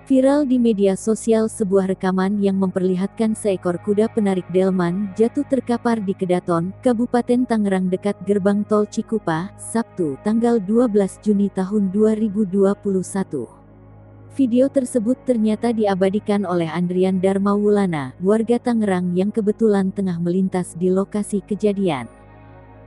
Viral di media sosial sebuah rekaman yang memperlihatkan seekor kuda penarik delman jatuh terkapar di Kedaton, Kabupaten Tangerang dekat gerbang tol Cikupa, Sabtu, tanggal 12 Juni tahun 2021. Video tersebut ternyata diabadikan oleh Andrian Darmawulana, warga Tangerang yang kebetulan tengah melintas di lokasi kejadian.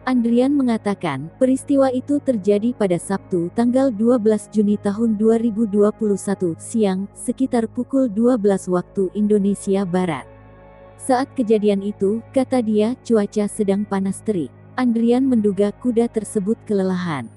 Andrian mengatakan, peristiwa itu terjadi pada Sabtu, tanggal 12 Juni tahun 2021, siang, sekitar pukul 12 waktu Indonesia Barat. Saat kejadian itu, kata dia, cuaca sedang panas terik. Andrian menduga kuda tersebut kelelahan.